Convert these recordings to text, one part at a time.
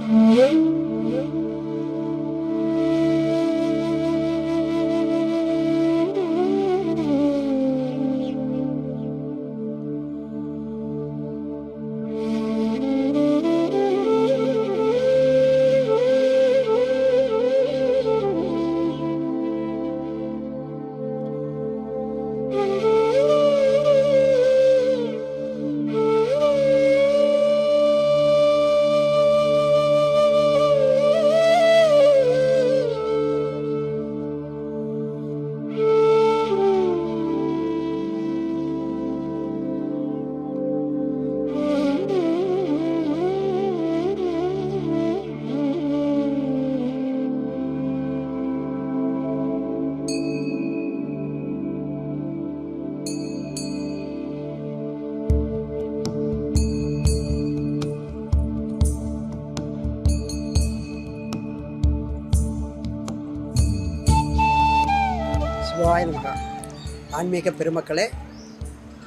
சிவாய ஆன்மீக பெருமக்களே,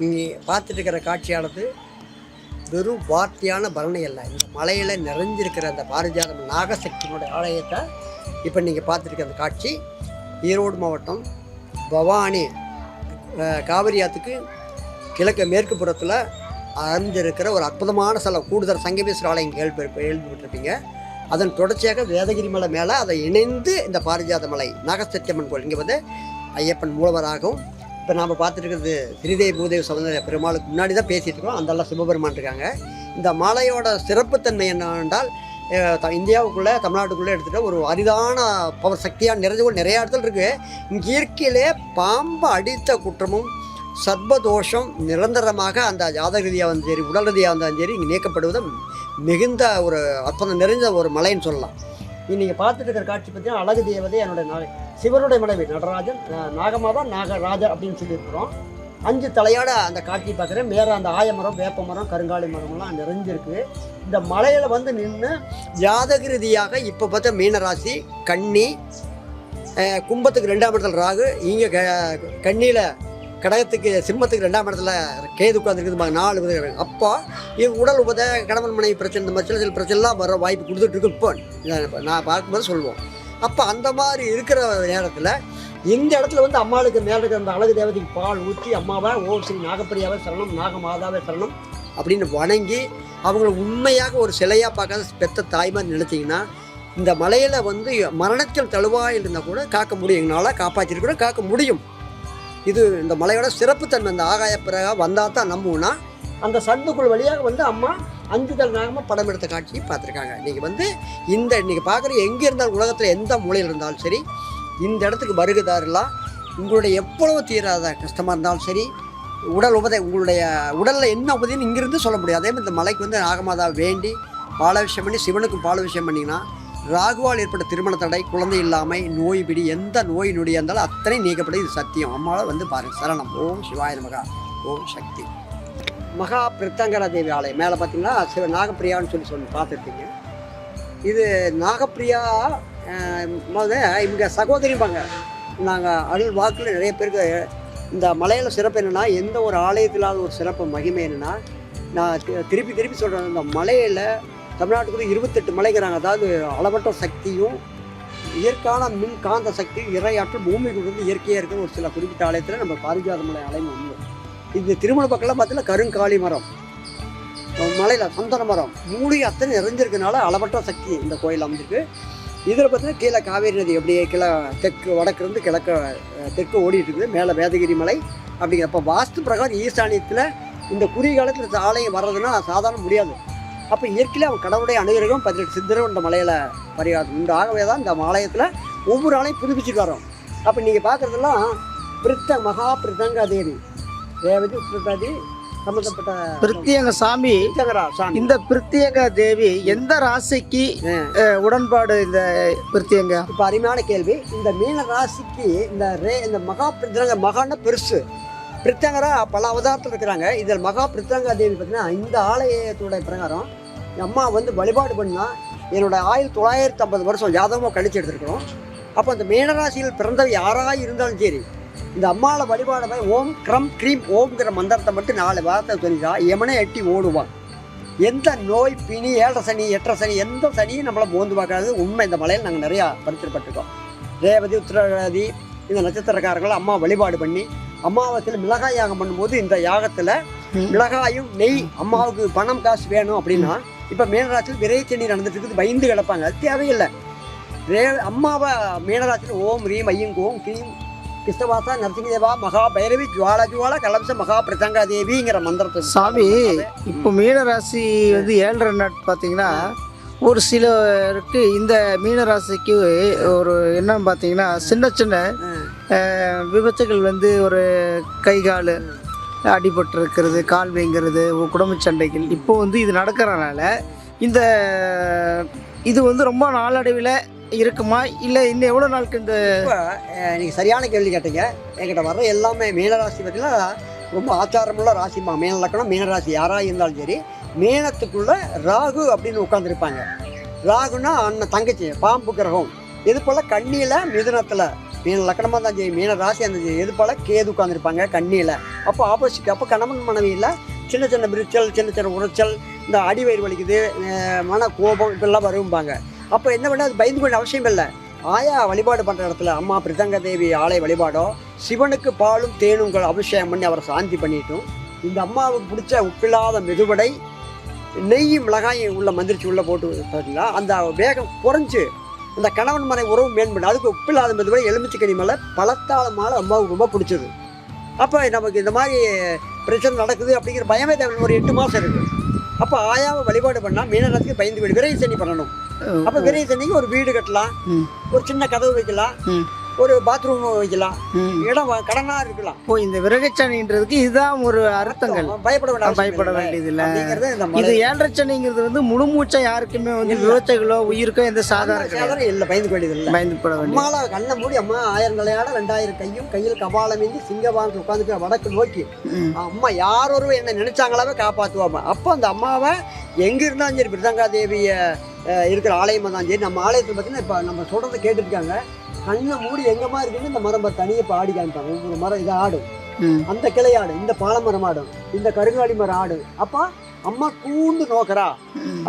நீங்கள் பார்த்துட்டு இருக்கிற காட்சியானது வெறும் வார்த்தையான பரணி அல்ல. இந்த மலையில் நிறைஞ்சிருக்கிற அந்த பாரிஜாதம் நாகசக்தியினுடைய ஆலயத்தை இப்போ நீங்கள் பார்த்துருக்க அந்த காட்சி ஈரோடு மாவட்டம் பவானி காவிரி ஆற்றுக்கு கிழக்கு மேற்கு புறத்தில் அமைஞ்சிருக்கிற ஒரு அற்புதமான கூடுதல் சங்கமேஸ்வரர் ஆலயம் கேள்விப்பட்டிருப்பீங்க. அதன் தொடர்ச்சியாக வேதகிரி மலை மேலே அதை இணைந்து இந்த பாரிஜாத மலை நாகசக்தியம்மன் கோயில் இங்கே வந்து ஐயப்பன் மூலவராகவும், இப்போ நாம் பார்த்துருக்கிறது ஸ்ரீதேவி பூதேவி சௌந்தர பெருமாளுக்கு முன்னாடி தான் பேசிகிட்டு இருக்கோம். அந்தெல்லாம் சிவபெருமான் இருக்காங்க. இந்த மலையோட சிறப்புத்தன்மை என்னவென்றால் இந்தியாவுக்குள்ளே தமிழ்நாட்டுக்குள்ளே எடுத்துகிட்டு ஒரு அரிதான பவர் சக்தியாக நிறைய இடத்துல இருக்குது. இங்கே இயற்கையிலே பாம்பு அடித்த குற்றமும் சர்பதோஷம் நிரந்தரமாக அந்த ஜாதக ரீதியாக வந்து சரி உடல் ரீதியாக இருந்தாலும் சரி இங்கே நீக்கப்படுவது மிகுந்த ஒரு அற்புதம் நிறைந்த ஒரு மலைன்னு சொல்லலாம். நீங்கள் பார்த்துட்டு இருக்கிற காட்சி பார்த்தீங்கன்னா அழகு தேவதை என்னுடைய சிவனுடைய மனைவி நடராஜன், நாகமாதா நாகராஜர் அப்படின்னு சொல்லியிருக்கிறோம். 5 தலையோட அந்த காட்சி பார்க்குறேன். மேலே அந்த ஆயமரம், வேப்ப மரம், கருங்காலி மரம்லாம் நிறைஞ்சிருக்கு. இந்த மலையில் வந்து நின்று ஜாதக ரீதியாக இப்போ பார்த்தா மீனராசி, கன்னி, கும்பத்துக்கு 2ஆம் இடத்துல ராகு, இங்கே கன்னியில் கடகத்துக்கு சிம்மத்துக்கு 2ஆம் இடத்துல கேது உட்காந்துருக்குது 4 விதங்கள். அப்போ உடல் கணவன் மனைவி பிரச்சனை, இந்த மாதிரி சில பிரச்சனைலாம் வர வாய்ப்பு கொடுத்துட்ருக்கு. இப்போ நான் பார்க்கும்போது சொல்லுவோம். அப்போ அந்த மாதிரி இருக்கிற நேரத்தில் இந்த இடத்துல வந்து அம்மாளுக்கு மேலே இருக்கிற அந்த அழகு தேவதைக்கு பால் ஊற்றி அம்மாவை ஓம் ஸ்ரீ நாகப்பிரியாவே சரணம், நாகமாதாவே சரணம் அப்படின்னு வணங்கி அவங்கள உண்மையாக ஒரு சிலையாக பார்க்காத பெத்த தாய்மார் நினைச்சிங்கன்னா இந்த மலையில் வந்து மரணத்தில் தழுவாயில் இருந்தால் கூட காக்க முடியும். எங்களால் காப்பாற்றிட்டு கூட காக்க முடியும். இது இந்த மலையோட சிறப்புத்தன்மை. இந்த ஆகாய பிறகு வந்தால் தான் நம்புவோம்னா அந்த சந்துக்குள் வழியாக வந்து அம்மா 5 தலை நாகமாக படம் எடுத்த காட்சியை பார்த்துருக்காங்க. நீங்கள் வந்து நீங்கள் பார்க்குற எங்கே இருந்தாலும் உலகத்தில் எந்த மூலையில் இருந்தாலும் சரி இந்த இடத்துக்கு வருகிறதாரெல்லாம் உங்களுடைய எவ்வளவு தீராத கஷ்டமாக இருந்தாலும் சரி, உங்களுடைய உடலில் என்ன உபதின்னு இங்கிருந்து சொல்ல முடியாது. அதே மாதிரி இந்த மலைக்கு வந்து நாகமாதா வேண்டி பாலாபிஷேகம் பண்ணி சிவனுக்கும் பாலாபிஷேகம் பண்ணிங்கன்னா ராகுவால் ஏற்பட்ட திருமண தடை, குழந்தை இல்லாமை, நோய் பிடி, எந்த நோய் நொடியாக இருந்தாலும் அத்தனை நீக்கப்படும். இது சத்தியம். அம்மாவில் வந்து பாருங்கள். சரணம். ஓம் சிவாய நமகா. ஓம் சக்தி. மகா பிரித்தங்கரா தேவி ஆலயம் மேலே பார்த்தீங்கன்னா சிவ நாகப்பிரியான்னு சொல்லி பார்த்துருப்பீங்க. இது நாகப்பிரியா இவங்க சகோதரிப்பாங்க. நாங்கள் அருள் வாக்கில் நிறைய பேருக்கு இந்த மலையில் சிறப்பு என்னென்னா, எந்த ஒரு ஆலயத்திலாத ஒரு சிறப்பு மகிமை என்னென்னா, நான் திருப்பி சொல்கிறேன். இந்த மலையில் தமிழ்நாட்டுக்கு 28 மலைக்கிறாங்க. அதாவது அளவற்ற சக்தியும் இயற்கையான மின் காந்த சக்தியும் இறையாற்றல் பூமிக்கு வந்து இயற்கையாக இருக்கிற ஒரு சில குறிப்பிட்ட ஆலயத்தில் நம்ம பாரிஜாத மலை ஆலயம் ஒன்று. இந்த திருமண பக்கம்லாம் பார்த்தீங்கன்னா கருங்காலி மரம், மலையில் சந்தன மரம், மூலிகை அத்தனை நிறைஞ்சிருக்கனால அளவற்ற சக்தி இந்த கோயில் அமைஞ்சிருக்கு. இதில் பார்த்தீங்கன்னா கீழே காவேரி நதி அப்படியே தெற்கு வடக்குலேருந்து தெற்கு ஓடிட்டு இருக்குது. மேலே வேதகிரி மலை அப்படிங்கிறப்ப வாஸ்து பிரகாரம் ஈசானியத்தில் இந்த குறுகிய காலத்தில் ஆலயம் வர்றதுன்னா சாதாரண முடியாது. அப்போ இயற்கையில் அவன் கடவுளுடைய அனுகிரகம் 18 சித்தரும் இந்த மலையில் பரிகாரம் உண்டு. ஆகவே தான் இந்த ஆலயத்தில் ஒவ்வொரு ஆலயம் புதுப்பிச்சுட்டு வரோம். அப்போ நீங்கள் பார்க்குறதெல்லாம் மகா பிரித்தங்கா தேவி தேவதி பிரித்தாதி சம்பந்தப்பட்ட பிரித்தியங்க சாமி. இந்த பிரித்தியங்க தேவி எந்த ராசிக்கு உடன்பாடு? இந்த பிரித்தியங்க இப்போ அருமையான கேள்வி. இந்த மீன ராசிக்கு இந்த மகா பிரித்தங்க மகான பெருசு பிரித்தங்கரா பல அவதாரத்தில் இருக்கிறாங்க. இதில் மகா பிரித்தங்கா தேவி பார்த்தீங்கன்னா இந்த ஆலயத்துடைய பிரகாரம் அம்மா வந்து வழிபாடு பண்ணால் என்னோட 1950 வருஷம் ஜாதகமாக கழிச்சு எடுத்துருக்கிறோம். அப்போ அந்த மீனராசியில் பிறந்தவ யாராக இருந்தாலும் சரி இந்த அம்மாவில் வழிபாடு ஓம் க்ரம் க்ரீம் ஓம்ங்கிற மந்திரத்தை மட்டும் 4 வாரத்தை சொல்லிட்டா யமனை எட்டி ஓடுவான். எந்த நோய் பிணி 7 சனி 8 சனி எந்த சனியும் நம்மளை மோந்து பார்க்காது உண்மை. இந்த மலையில் நாங்கள் நிறையா பரிசுப்பட்டிருக்கோம். ரேவதி உத்திரகாதி இந்த நட்சத்திரக்காரர்கள் அம்மா வழிபாடு பண்ணி அம்மாவாசையில் மிளகாய் யாகம் பண்ணும்போது இந்த யாகத்தில் மிளகாயும் நெய் அம்மாவுக்கு பணம் காசு வேணும் அப்படின்னா இப்போ மீனராசியில் விரைச்சனி நடந்துட்டு இருக்குது, பயந்து கிடப்பாங்க. அது தேவையில்லை. அம்மாவை மீனராசியில் ஓம் ரீம் ஐயும் ஓம் கிரீம் கிருஷ்ணவாசா நரசிங்கதேவா மகா பைரவி ஜுவாலா ஜுவாலா கலம்ச மகா பிரசங்கா தேவிங்கிற மந்திரத்தை சாமி. இப்போ மீனராசி வந்து 7.5 நாட் பார்த்தீங்கன்னா ஒரு சிலருக்கு இந்த மீனராசிக்கு ஒரு என்னன்னு பார்த்தீங்கன்னா சின்ன சின்ன விபத்துகள் வந்து ஒரு கை கால் அடிபட்டு இருக்கிறது, கால் வீங்கிறது, குடும்ப சண்டைகள் இப்போ வந்து இது நடக்கிறனால இந்த இது வந்து ரொம்ப நாளடைவில் இருக்குமா இல்லை இன்னும் எவ்வளோ நாளுக்கு? இந்த இப்போ நீங்கள் சரியான கேள்வி கேட்டீங்க. என்கிட்ட வர்ற எல்லாமே மீனராசி பார்த்தீங்கன்னா ரொம்ப ஆச்சாரமுள்ள ராசிமா. மீன லக்கணம் மீனராசி யாராக இருந்தாலும் சரி, மீனத்துக்குள்ள ராகு அப்படின்னு உட்காந்துருப்பாங்க. ராகுனா அண்ணன் தங்கச்சி பாம்பு கிரகம். இது போல் கண்ணியில் மிதுனத்தில் மீன லக்கணமாக தான் செய்யும், மீன ராசி அந்த இது போல் கேது உட்காந்துருப்பாங்க கண்ணியில். அப்போ ஆப்போசிட். அப்போ கணவன் மனைவியில் சின்ன சின்ன விரிச்சல், சின்ன சின்ன உரைச்சல், இந்த அடிவயிறு வலிக்குது, மன கோபம் இப்பெல்லாம் வரும்பாங்க. அப்போ என்ன பண்ண அது பயந்து கொண்ட அவசியம் இல்லை. ஆயா வழிபாடு பண்ணுற இடத்துல அம்மா பிரதங்க தேவி ஆலய வழிபாடோ சிவனுக்கு பாலும் தேனுங்கள் அபிஷேகம் பண்ணி அவரை சாந்தி பண்ணிட்டும் இந்த அம்மாவுக்கு பிடிச்ச உப்பில்லாத மெதுவடை நெய்யும் மிளகாயும் உள்ள மந்திரிச்சு உள்ளே போட்டு பார்த்தீங்களா அந்த வேகம் குறைஞ்சு அந்த கணவன் மனை உறவு மேம்படும். அதுக்கு உப்பில்லாத மெதுவடை எலுமிச்சை மேலே பழத்தாள மாலை அம்மாவுக்கு ரொம்ப பிடிச்சது. அப்போ நமக்கு இந்த மாதிரி பிரச்சனை நடக்குது அப்படிங்கிற பயமே தேவை. ஒரு 8 மாதம் இருக்குது. அப்போ ஆயாவை வழிபாடு பண்ணால் மீனராசிக்கு பயந்து போய்டு விரைவு சனி பண்ணணும். அப்போ விரைவு சனிக்கு ஒரு வீடு கட்டலாம், ஒரு சின்ன கதவு வைக்கலாம், ஒரு பாத்ரூம் வைக்கலாம், இடம் கடனாக இருக்கலாம். ஓ, இந்த விரகச்சனின்றதுக்கு இதுதான் ஒரு அர்த்தங்கள். பயப்பட வேண்டியது இல்லை. இது 7.5 சனிங்கிறது வந்து முழு மூச்சா யாருக்குமே வந்து விவசாயிகளோ உயிருக்கோ எந்த சாதாரண இல்லை, பயந்து வேண்டியது இல்லை. பயந்துப்பட வேண்டிய அம்மாவை கண்ணை மூடி அம்மா 1000 தலையாட 2000 கையும் கையில் கபாலம் ஏந்தி சிங்கபான் உட்காந்துட்டு வடக்கு நோக்கி அம்மா யாரொரு என்ன நினைச்சாங்களாவே காப்பாற்றுவாமா. அப்போ அந்த அம்மாவை எங்கே இருந்தாலும் சரி பிரதங்கா தேவியை இருக்கிற ஆலயமாக தான் சரி, நம்ம ஆலயத்தில் பார்த்தீங்கன்னா இப்போ நம்ம சொல்கிறத கேட்டுருக்காங்க. கண்ணை மூடி எங்கம்மா இருக்குன்னு இந்த மரம் தனியாக இப்போ ஆடி காமிப்பாங்க. ஒவ்வொரு மரம் இதை ஆடும், அந்த கிளை ஆடும், இந்த பாலமரம் ஆடும், இந்த கருங்காலி மரம் ஆடும். அப்போ அம்மா கூண்டு நோக்கிறா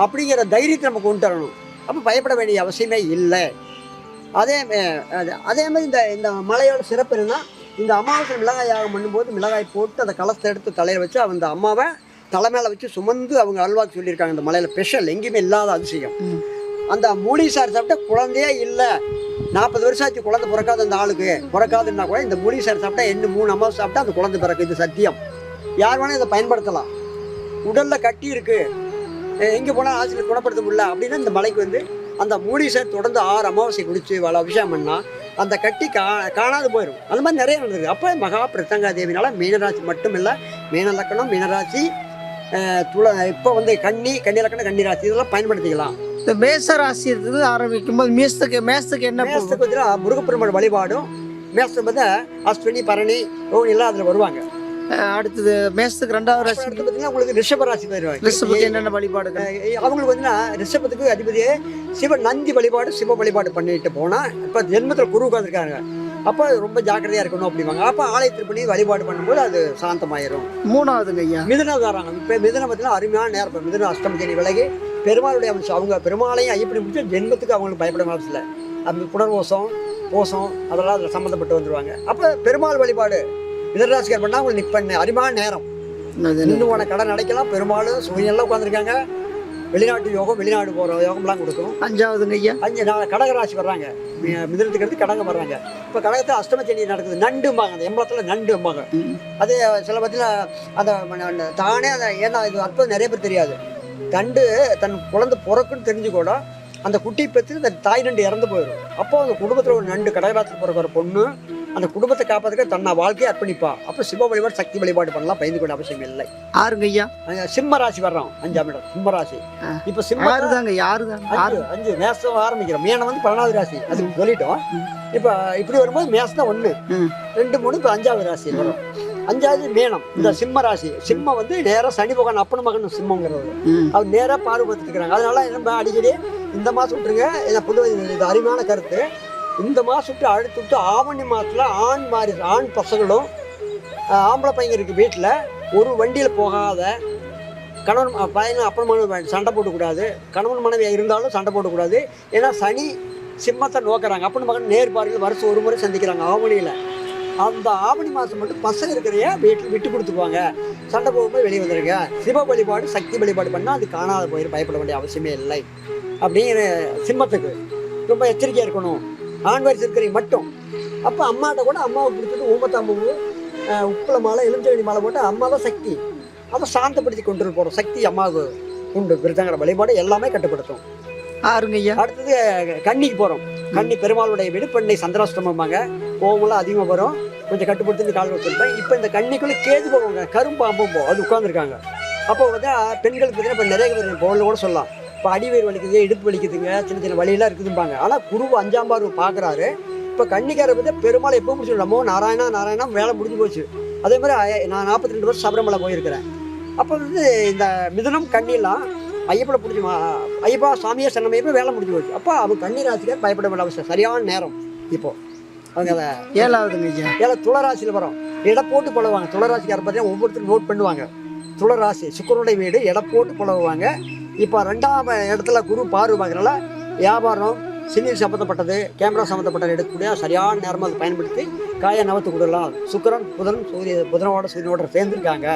அப்படிங்கிற தைரியத்தை நம்ம கொண்டு தரணும். அப்போ பயப்பட வேண்டிய அவசியமே இல்லை. அதே மாதிரி இந்த மலையோட சிறப்பு என்னன்னா, இந்த அமாவாசை மிளகாய் யாகம் பண்ணும்போது மிளகாய் போட்டு அந்த கலசத்தை எடுத்து தலையில் வச்சு அந்த அம்மாவை தலை மேலே வச்சு சுமந்து அவங்க அல்வாக்கு சொல்லியிருக்காங்க. இந்த மலையில் ஸ்பெஷல் எங்கேயுமே இல்லாத அதிசயம். அந்த மூலிசார் சாப்பிட்டா குழந்தையே இல்லை, 40 வருஷம் ஆச்சு குழந்தை பிறக்காது. அந்த ஆளுக்கு பிறக்காதுன்னா கூட இந்த மூலிசார் சாப்பிட்டா 3 அமாவாசை சாப்பிட்டா அந்த குழந்தை பிறகு. இது சத்தியம். யார் வேணால் இதை பயன்படுத்தலாம். உடலில் கட்டி இருக்குது, எங்கே போனால் ஆசிரியர் குணப்படுத்த முடியல அப்படின்னா இந்த மலைக்கு வந்து அந்த மூலிசார் தொடர்ந்து 6 அமாவாசை குடிச்சு அபிஷேகம் பண்ணால் அந்த கட்டி காணாது போயிடும். அந்த மாதிரி நிறைய நடந்தது. அப்போ மகா பிரசங்கா தேவினால மீனராசி மட்டும் இல்லை, மீன லக்கணம் மீனராசி இப்போ வந்து கன்னி லக்கணம் கன்னிராசி இதெல்லாம் பயன்படுத்திக்கலாம். இந்த மேச ராசி இருக்குது ஆரம்பிக்கும் போது மேசத்துக்கு என்ன பார்த்தீங்கன்னா முருகப்பெருமாள் வழிபாடும், மேசத்துக்கு வந்து அஸ்வினி பரணி ரோஹிணி எல்லாம் அதில் வருவாங்க. அடுத்தது மேசத்துக்கு 2வது ராசி பார்த்தீங்கன்னா உங்களுக்கு ரிஷப ராசி வருவாங்க. ரிஷபத்துக்கு என்னென்ன வழிபாடு? அவங்களுக்கு பார்த்தீங்கன்னா ரிஷபத்துக்கு அதிபதியே நந்தி வழிபாடு சிவ வழிபாடு பண்ணிட்டு போனால் இப்போ ஜென்மத்தில் குரு உட்காந்துருக்காங்க. அப்போ ரொம்ப ஜாக்கிரதையாக இருக்கணும் அப்படிவாங்க. அப்போ ஆலயத்தில் பண்ணி வழிபாடு பண்ணும்போது அது சாந்தமாயிரும். 3வதுங்க ஐயா மிதுனம் வராங்க. இப்போ மிதுனம் பார்த்தீங்கன்னா அருமையான நேரம். இப்போ மிதுனம் அஷ்டம சனி விலகி பெருமாளுடைய அம்சம். அவங்க பெருமாளையும் ஐயப்படி முடிச்சு ஜென்மத்துக்கு அவங்களுக்கு பயப்பட அவசியம் இல்லை. அந்த புனர்வோசம் போசம் அதெல்லாம் அதில் சம்மந்தப்பட்டு வந்துடுவாங்க. அப்போ பெருமாள் வழிபாடு மிதராசிக்கார் பண்ணால் அவங்களுக்கு நிற்பண்ண அருமையான நேரம். இன்னும் உன கடை நடக்கலாம். பெருமாளும் சூரியனெல்லாம் உட்காந்துருக்காங்க. வெளிநாட்டு யோகம், வெளிநாடு போகிற யோகம்லாம் கொடுக்கும். 5வதுங்க ஐயா 5 கடகராசி வர்றாங்க. மிதனத்துக்கு எடுத்து கடகம் வர்றாங்க. இப்போ கடகத்தில் அஷ்டம சனி நடக்குது. நண்டும்பாங்க, அந்த எம்பளத்தில் நண்டும்பாங்க. அது சில பற்றியில் அந்த தானே அதை ஏன்னா இது அற்புதம் நிறைய பேர் தெரியாது. தண்டு தன் குழந்தை பிறக்குன்னு தெரிஞ்சு கூட அந்த குட்டி பெற்று இந்த தாய் நண்டு இறந்து போயிடும். அப்போ அந்த குடும்பத்தில் ஒரு நண்டு கடகராசியில் பிறக்கிற பொண்ணு அந்த குடும்பத்தை காப்பாற்றுக்க தன்னை வாழ்க்கையை அர்ப்பணிப்பா. அப்போ சிவ வழிபாடு சக்தி வழிபாடு பண்ணலாம், பயந்து கொண்ட அவசியம் இல்லை. ஆறுங்க ஐயா சிம்ம ராசி வர்றோம் 5ஆம் இடம் சிம்ம ராசி. இப்போ சிம்ம 5 மேசம் ஆரம்பிக்கிறோம். மீனம் வந்து 12வது ராசி அது சொல்லிட்டோம். இப்போ இப்படி வரும்போது மேசம் தான் 1 2 3 இப்போ 5வது ராசி வரும். 5வது மீனம். இந்த சிம்ம ராசி சிம்ம வந்து நேராக சனி பகவான் அப்பன மகன் சிம்மங்கிறது அவர் நேராக பார்வைப்படுத்திட்டு இருக்கிறாங்க. அதனால என்ன அடிக்கடி இந்த மாதம் விட்டுருங்க. இதை பொதுவாக இது அருமையான கருத்து. இந்த மாதம் விட்டு அடுத்து விட்டு ஆவணி மாதத்தில் ஆண் பசங்களும் ஆம்பளை பையன் இருக்குது வீட்டில் ஒரு வண்டியில் போகாத கணவன் பையன் அப்பன் மனைவி சண்டை போடக்கூடாது, கணவன் மனைவி இருந்தாலும் சண்டை போடக்கூடாது. ஏன்னா சனி சிம்மத்தை நோக்கிறாங்க. அப்பன் மகன் நேர்பார்வையில் வருஷம் ஒரு முறை சந்திக்கிறாங்க ஆவணியில். அந்த ஆவணி மாதம் மட்டும் பசங்க இருக்கிறைய வீட்டில் விட்டு கொடுத்துக்குவாங்க, சண்டை போகும்போது வெளியே வந்துடுங்க. சிவ வழிபாடு சக்தி வழிபாடு பண்ணால் அது காணாத போயிடும், பயப்பட வேண்டிய அவசியமே இல்லை அப்படிங்கிற சிம்மத்துக்கு ரொம்ப எச்சரிக்கையாக இருக்கணும். ஆண் வயசு இருக்கிறவங்க மட்டும். அப்போ அம்மாட்ட கூட அம்மாவை பிடிச்சிட்டு ஊமத்தாம்பூ உப்புல மாலை எலுமிச்சை மாலை போட்டு அம்மா தான் சக்தி, அதை சாந்தப்படுத்தி கொண்டு போகிறோம். சக்தி அம்மாவுக்கு உண்டு. விருத்தங்கிற வழிபாடு எல்லாமே கட்டுப்படுத்தும். ஆறுங்கய்யா. அடுத்தது கன்னிக்கு போகிறோம். கன்னி பெருமாளுடைய வீடு. பெண்ணை சந்திராஷ்டமம்பாங்க, கோவமெல்லாம் அதிகமாக வரும், கொஞ்சம் கட்டுப்படுத்தி கால் வச்சுருப்பேன். இப்போ இந்த கன்னிக்குள்ளே கேது போவாங்க, கரும்பாம்பும் போ அது உட்காந்துருக்காங்க. அப்போ வந்து பெண்களுக்கு பார்த்தீங்கன்னா இப்போ நிறைய பேர் பொருள் கூட சொல்லலாம். இப்போ அடிவேர் வலிக்குது, இடுப்பு வலிக்குதுங்க, சின்ன சின்ன வழியெல்லாம் இருக்குதும்பாங்க. ஆனால் குரு 5ஆம் பார்வை பார்க்குறாரு. இப்போ கன்னிக்காரை பற்றி பெருமாள் எப்போ முடிச்சுடலாமோ நாராயணா நாராயணா வேலை முடிஞ்சு போச்சு. அதே மாதிரி நான் 42 வருஷம் சபரிமலை போயிருக்கிறேன். அப்போ வந்து இந்த மிதுனம் கண்ணிலாம் ஐயப்பனை பிடிச்சி ஐயப்பா சாமியை சன்னமையப்போ வேலை முடிஞ்சு போச்சு. அப்போ அவங்க கன்னி ராசிக்கார் பயப்பட வேண்டிய அவசியம் சரியான நேரம். இப்போது அவங்க அதை 7ஆவதுங்க ஐயா. 7 துளராசியில் வரும். இட போட்டு பழகுவாங்க. துளராசிக்கார பார்த்தீங்கன்னா ஒவ்வொருத்தரும் நோட் பண்ணுவாங்க. துளராசி சுக்கிரனுடைய வீடு, இட போட்டு பழகுவாங்க. இப்போ 2ஆம் இடத்துல குரு பார்வை பார்க்கறனால வியாபாரம் சினில் சம்மந்தப்பட்டது, கேமரா சம்மந்தப்பட்டது எடுக்கக்கூடிய சரியான நேரமாக அதை பயன்படுத்தி காயை நவத்து கொடுக்கலாம். சுக்கிரன் புதன் சூரியனோட சேர்ந்துருக்காங்க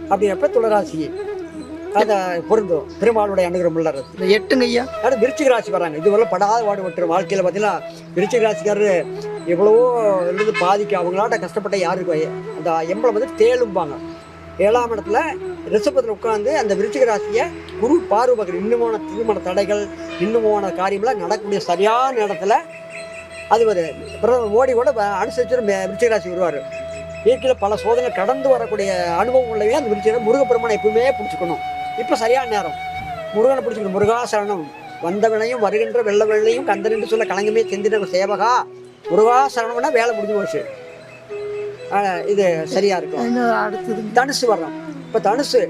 அப்படிங்கிறப்ப துளராசி அதை பொருந்தும். பெருமாளுடைய அனுகிரகம் உள்ளது. இந்த 8ங்க ஐயா. ஆனால் விருச்சிக ராசி வராங்க. இதுவரை படாத பாடுபட்டு வாழ்க்கையில் பார்த்தீங்கன்னா விருச்சிக ராசிக்காரரு எவ்வளவோ இருந்து பாதிக்க அவங்களாட்ட கஷ்டப்பட்ட யாருக்கு அந்த எம்பளம் வந்து தேளும்பாங்க. 7ஆம் இடத்துல ரிஷபத்தில் உட்காந்து அந்த விருச்சிக ராசியை குரு பார்வபகர் இன்னுமான திருமண தடைகள், இன்னுமான காரியம்லாம் நடக்கக்கூடிய சரியான இடத்துல அது ஒரு பிரதமர் மோடி கூட அனுசரிச்சு விருச்சிக ராசி வருவார். இயற்கையில் பல சோதனை கடந்து வரக்கூடிய அனுபவம் உள்ளவே அந்த விருச்சிக முருகப்பெருமானை எப்பவுமே பிடிச்சிக்கணும். இப்போ சரியான நேரம் முருகனை பிடிச்சிக்கணும். முருகாசரணம் வந்தவனையும் வருகின்ற வெள்ள வெள்ளையும் கந்தன் சொல்ல கலங்கமே செந்தின சேவகா முருகாசரணம்னா வேலை முடிஞ்சு போச்சு. இது சரியா இருக்கும். அடுத்தது தனுசு வர்றோம். இப்போ தனுசு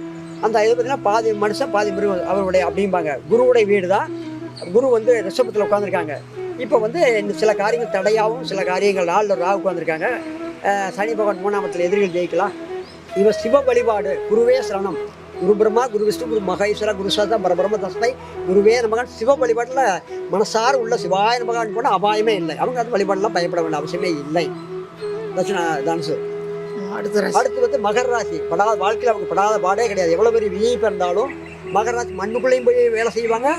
அந்த இது பார்த்தீங்கன்னா பாதி மனுஷன் பாதி மிருகம் அவருடைய அப்படிம்பாங்க. குருவுடைய வீடு தான். குரு வந்து ரிஷபத்தில் உட்காந்துருக்காங்க. இப்போ வந்து இந்த சில காரியங்கள் தடையாகவும் சில காரியங்கள் நாளில் ராகு உட்காந்துருக்காங்க. சனி பகவான் 3ஆம் இடத்துல எதிரிகள் ஜெயிக்கலாம். இவன் சிவ வழிபாடு குருவே சரணம். குரு பிரம்மா, குரு விஷ்ணு, குரு மகேஸ்வரா, குரு சாதா, பரபிரம்ம தஸ்மை, குருவே நமகான். சிவ வழிபாட்டில் மனசார் உள்ள சிவாய நமகான் போன அபாயமே இல்லை. அவங்க அது வழிபாடெல்லாம் பயப்பட வேண்டிய அவசியமே இல்லை. தனுசு. அடுத்து வந்து மகர ராசி. படாத வாழ்க்கையில் அவங்க படாத பாடே கிடையாது. எவ்வளோ பெரிய விஐபி இருந்தாலும் மகர ராசி மண்ணுக்குள்ளேயும் போய் வேலை செய்வாங்க,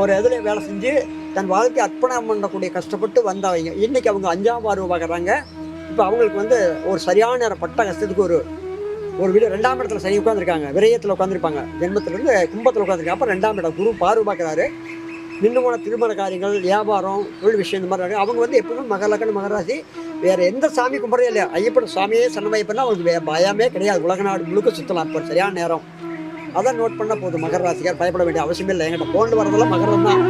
ஒரு இதுலேயும் வேலை செஞ்சு தன் வாழ்க்கையை அர்ப்பணம் பண்ணக்கூடிய கஷ்டப்பட்டு வந்தவங்க. இன்றைக்கி அவங்க 5ஆம் பார்வை பார்க்குறாங்க. இப்போ அவங்களுக்கு வந்து ஒரு சரியான நேரம் பட்ட கஷ்டத்துக்கு ஒரு வீடு 2ஆம் இடத்துல சனி உட்காந்துருக்காங்க. விரயத்தில் உட்காந்துருப்பாங்க. ஜென்மத்திலேருந்து கும்பத்தில் உட்காந்துருக்காங்க. அப்போ 2ஆம் இடம் குரு பார்வை பார்க்குறாரு. நின்று போன திருமண காரியங்கள், வியாபாரம், தொழில் விஷயம் இந்த மாதிரி அவங்க வந்து எப்பவுமே மகர மகராசி வேறு எந்த சாமி கும்பிட்றதே இல்லையா. ஐயப்பன் சாமியே சன்னமையப்பன்னா அவங்களுக்கு பயமே கிடையாது. உலக நாடு முழுக்க சுற்றலாம். இப்போ சரியான நேரம் அதான் நோட் பண்ணால் போதும். மகர ராசிக்கார் பயப்பட வேண்டிய அவசியமே இல்லை. எங்கிட்ட ஃபோன் வரதெல்லாம் மகரம் தான்.